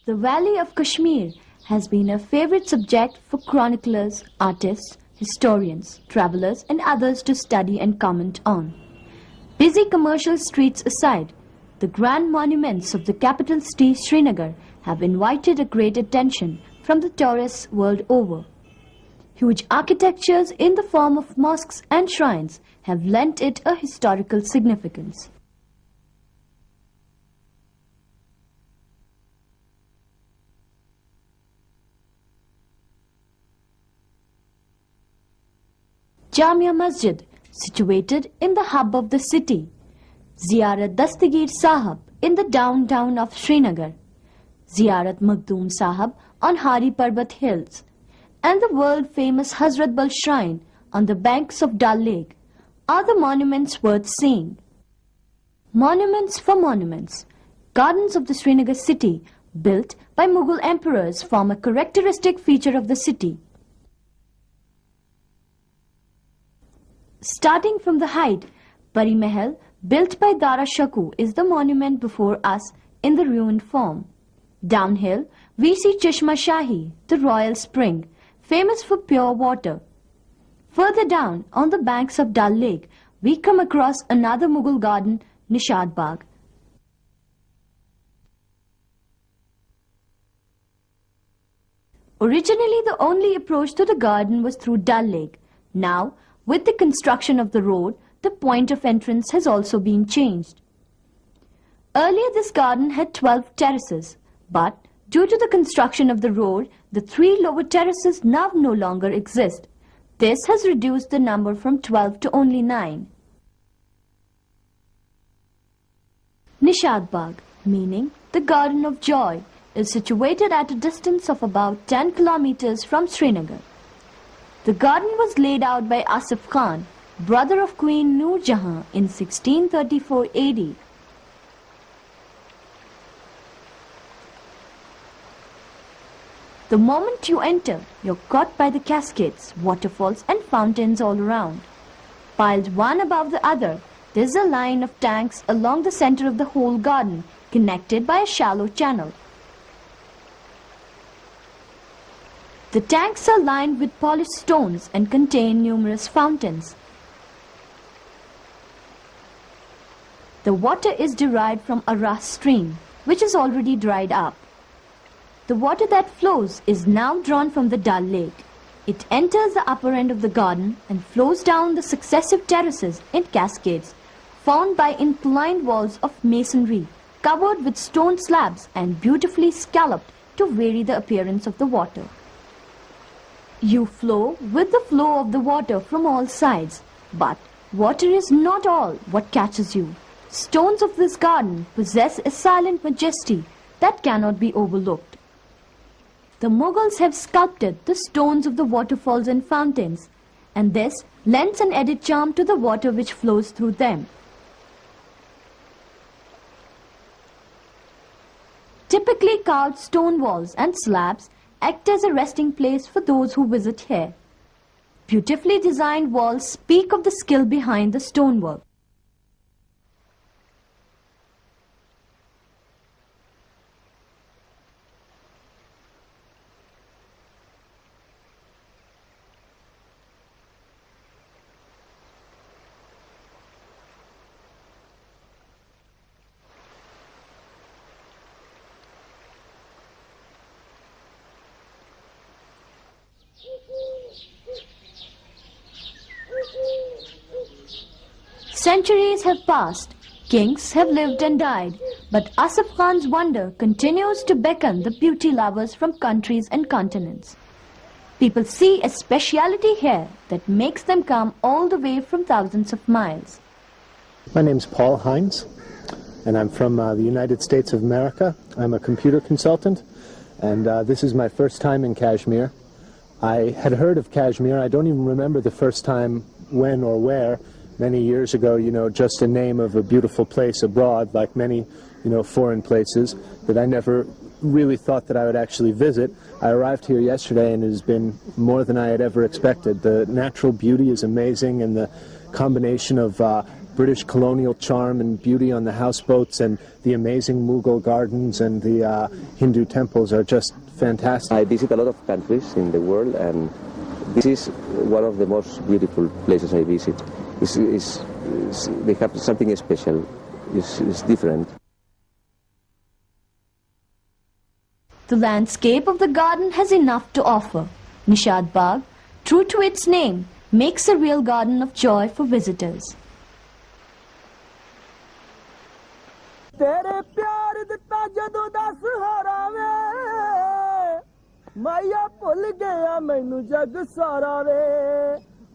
The Valley of Kashmir has been a favorite subject for chroniclers, artists, historians, travelers and others to study and comment on. Busy commercial streets aside, the grand monuments of the capital city Srinagar have invited a great attention from the tourists world over. Huge architectures in the form of mosques and shrines have lent it a historical significance. Jamia Masjid, situated in the hub of the city, Ziyarat Dastagir Sahib in the downtown of Srinagar, Ziyarat Makhdoom Sahib on Hari Parbat Hills, and the world-famous Hazrat Bal Shrine on the banks of Dal Lake are the monuments worth seeing. Monuments for monuments, gardens of the Srinagar city built by Mughal emperors form a characteristic feature of the city. Starting from the height, Pari Mahal, built by Dara Shakoo, is the monument before us in the ruined form. Downhill, we see Chashma Shahi, the royal spring, famous for pure water. Further down, on the banks of Dal Lake, we come across another Mughal garden, Nishad Bagh. Originally, the only approach to the garden was through Dal Lake. Now, with the construction of the road, the point of entrance has also been changed. Earlier, this garden had 12 terraces, but due to the construction of the road, the 3 lower terraces now no longer exist. This has reduced the number from 12 to only 9. Nishad Bagh, meaning the Garden of Joy, is situated at a distance of about 10 kilometers from Srinagar. The garden was laid out by Asif Khan, brother of Queen Noor Jahan, in 1634 AD. The moment you enter, you're caught by the cascades, waterfalls and fountains all around. Piled one above the other, there's a line of tanks along the center of the whole garden, connected by a shallow channel. The tanks are lined with polished stones and contain numerous fountains. The water is derived from a Ras stream, which is already dried up. The water that flows is now drawn from the Dal Lake. It enters the upper end of the garden and flows down the successive terraces in cascades, formed by inclined walls of masonry, covered with stone slabs and beautifully scalloped to vary the appearance of the water. You flow with the flow of the water from all sides, but water is not all what catches you. Stones of this garden possess a silent majesty that cannot be overlooked. The Mughals have sculpted the stones of the waterfalls and fountains, and this lends an added charm to the water which flows through them. Typically carved stone walls and slabs act as a resting place for those who visit here. Beautifully designed walls speak of the skill behind the stonework. Centuries have passed, kings have lived and died, but Asif Khan's wonder continues to beckon the beauty lovers from countries and continents. People see a speciality here that makes them come all the way from thousands of miles. My name's Paul Hines, and I'm from the United States of America. I'm a computer consultant, and this is my first time in Kashmir. I had heard of Kashmir. I don't even remember the first time when or where. Many years ago, just a name of a beautiful place abroad, like many, foreign places that I never really thought that I would actually visit. I arrived here yesterday and it has been more than I had ever expected. The natural beauty is amazing, and the combination of British colonial charm and beauty on the houseboats, and the amazing Mughal gardens and the Hindu temples are just fantastic. I visit a lot of countries in the world, and this is one of the most beautiful places I visit. They have something special. It's different. The landscape of the garden has enough to offer. Nishad Bagh, true to its name, makes a real garden of joy for visitors. तेरे प्यार दिता जदों दा सहारा वे माया भुल गया मैनू जग सारा वे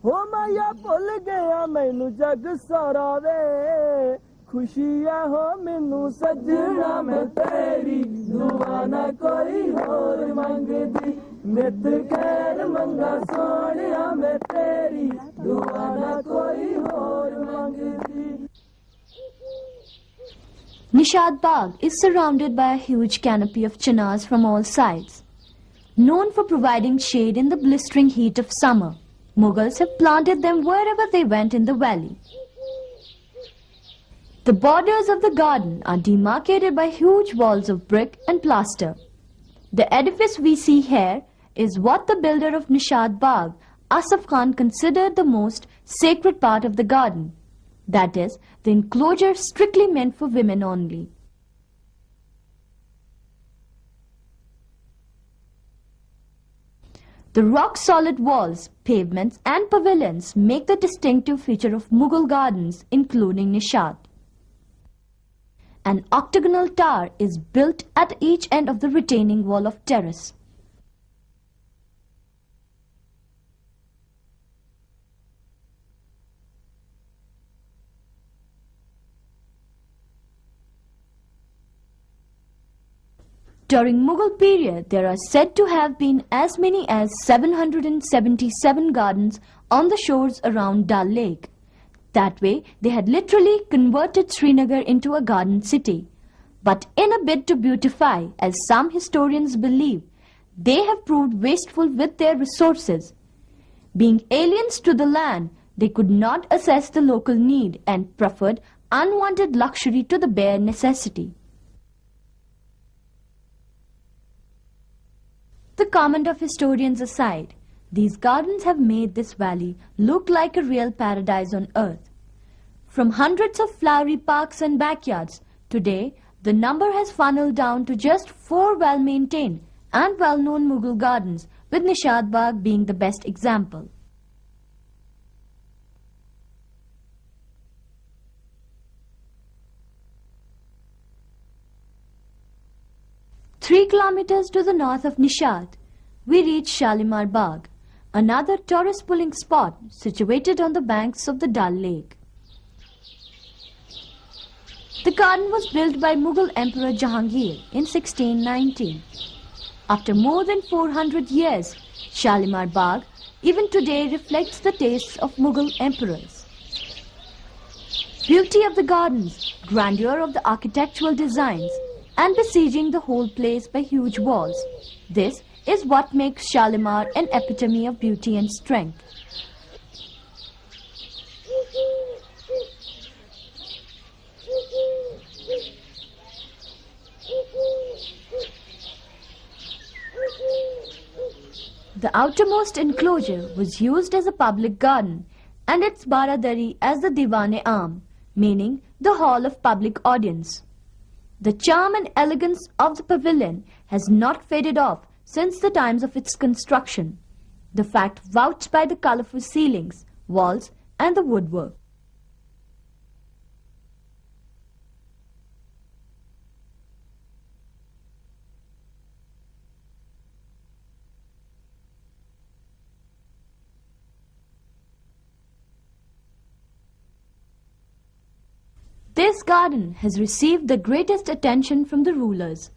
हो माया भुल गया मैनू जग सारा वे खुशी है हो मैनू सजना मैं तेरी दुआ ना कोई होर मंगदी नित खैर मंगा सोनिया मैं तेरी दुआ ना कोई होर मंगदी. Nishad Bagh is surrounded by a huge canopy of chinars from all sides. Known for providing shade in the blistering heat of summer, Mughals have planted them wherever they went in the valley. The borders of the garden are demarcated by huge walls of brick and plaster. The edifice we see here is what the builder of Nishad Bagh, Asaf Khan, considered the most sacred part of the garden. That is, the enclosure strictly meant for women only. The rock-solid walls, pavements and pavilions make the distinctive feature of Mughal gardens, including Nishad. An octagonal tower is built at each end of the retaining wall of terrace. During Mughal period, there are said to have been as many as 777 gardens on the shores around Dal Lake. That way, they had literally converted Srinagar into a garden city. But in a bid to beautify, as some historians believe, they have proved wasteful with their resources. Being aliens to the land, they could not assess the local need and preferred unwanted luxury to the bare necessity. The comment of historians aside, these gardens have made this valley look like a real paradise on earth. From hundreds of flowery parks and backyards, today the number has funneled down to just 4 well-maintained and well-known Mughal gardens, with Nishad Bagh being the best example. Three kilometers to the north of Nishad, we reach Shalimar Bagh, another tourist-pulling spot situated on the banks of the Dal Lake. The garden was built by Mughal Emperor Jahangir in 1619. After more than 400 years, Shalimar Bagh even today reflects the tastes of Mughal emperors. Beauty of the gardens, grandeur of the architectural designs, and besieging the whole place by huge walls. This is what makes Shalimar an epitome of beauty and strength. The outermost enclosure was used as a public garden and its baradari as the Diwan-e-Aam, meaning the hall of public audience. The charm and elegance of the pavilion has not faded off since the times of its construction, the fact vouched by the colorful ceilings, walls and the woodwork. This garden has received the greatest attention from the rulers.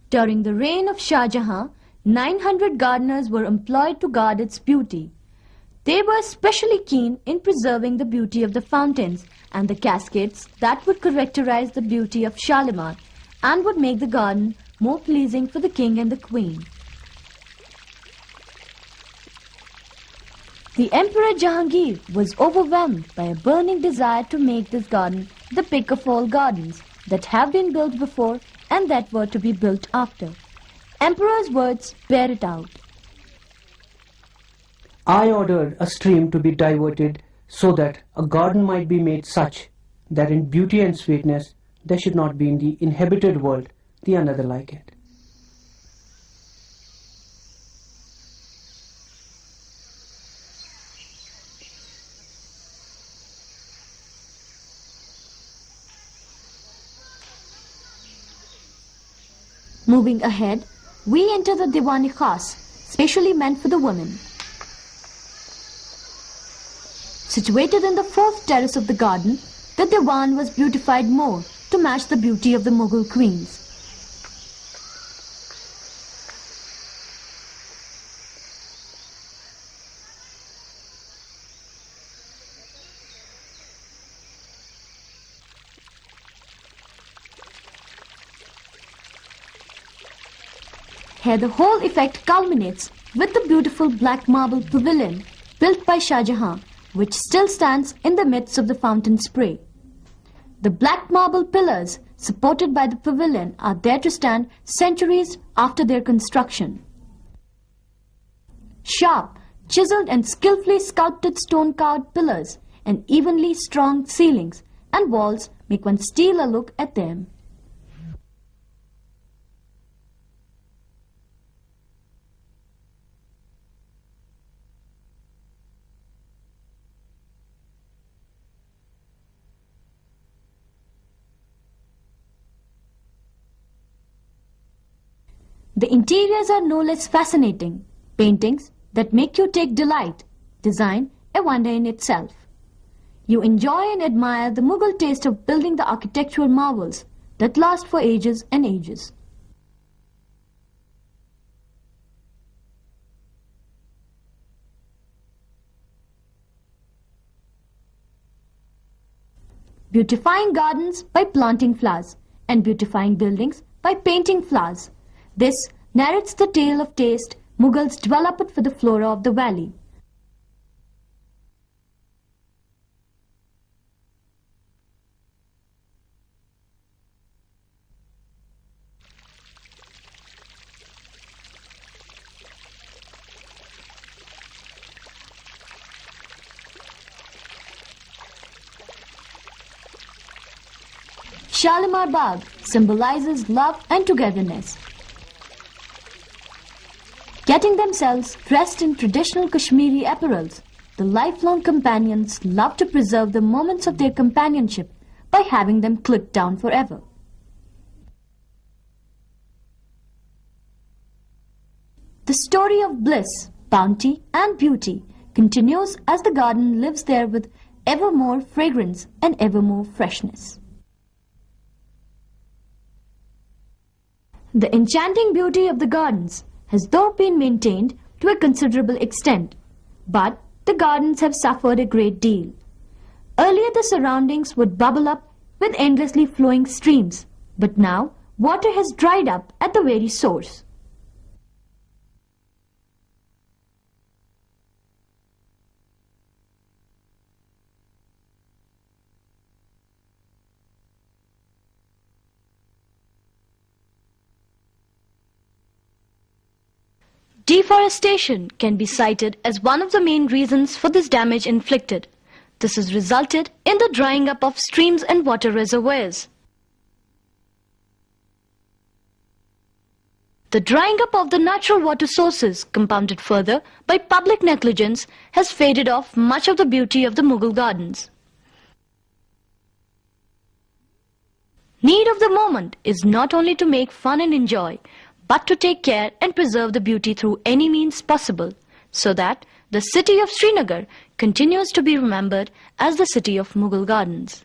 During the reign of Shah Jahan, 900 gardeners were employed to guard its beauty. They were especially keen in preserving the beauty of the fountains and the cascades that would characterize the beauty of Shalimar and would make the garden more pleasing for the king and the queen. The Emperor Jahangir was overwhelmed by a burning desire to make this garden the pick of all gardens that have been built before and that were to be built after. Emperor's words bear it out. I ordered a stream to be diverted so that a garden might be made such that in beauty and sweetness there should not be in the inhabited world the another like it. Moving ahead, we enter the Diwani Khas, specially meant for the women. Situated in the fourth terrace of the garden, the Diwan was beautified more to match the beauty of the Mughal queens. Here the whole effect culminates with the beautiful black marble pavilion built by Shah Jahan, which still stands in the midst of the fountain spray. The black marble pillars supported by the pavilion are there to stand centuries after their construction. Sharp, chiseled and skillfully sculpted stone-carved pillars and evenly strong ceilings and walls make one steal a look at them. The interiors are no less fascinating, paintings that make you take delight, design a wonder in itself. You enjoy and admire the Mughal taste of building the architectural marvels that last for ages and ages. Beautifying gardens by planting flowers and beautifying buildings by painting flowers. This narrates the tale of taste Mughals developed for the flora of the valley. Shalimar Bagh symbolizes love and togetherness. Getting themselves dressed in traditional Kashmiri apparels, the lifelong companions love to preserve the moments of their companionship by having them clipped down forever. The story of bliss, bounty and beauty continues as the garden lives there with ever more fragrance and ever more freshness. The enchanting beauty of the gardens has though been maintained to a considerable extent, but the gardens have suffered a great deal. Earlier the surroundings would bubble up with endlessly flowing streams, but now water has dried up at the very source. Deforestation can be cited as one of the main reasons for this damage inflicted. This has resulted in the drying up of streams and water reservoirs. The drying up of the natural water sources, compounded further by public negligence, has faded off much of the beauty of the Mughal gardens. Need of the moment is not only to make fun and enjoy, but to take care and preserve the beauty through any means possible, so that the city of Srinagar continues to be remembered as the city of Mughal gardens.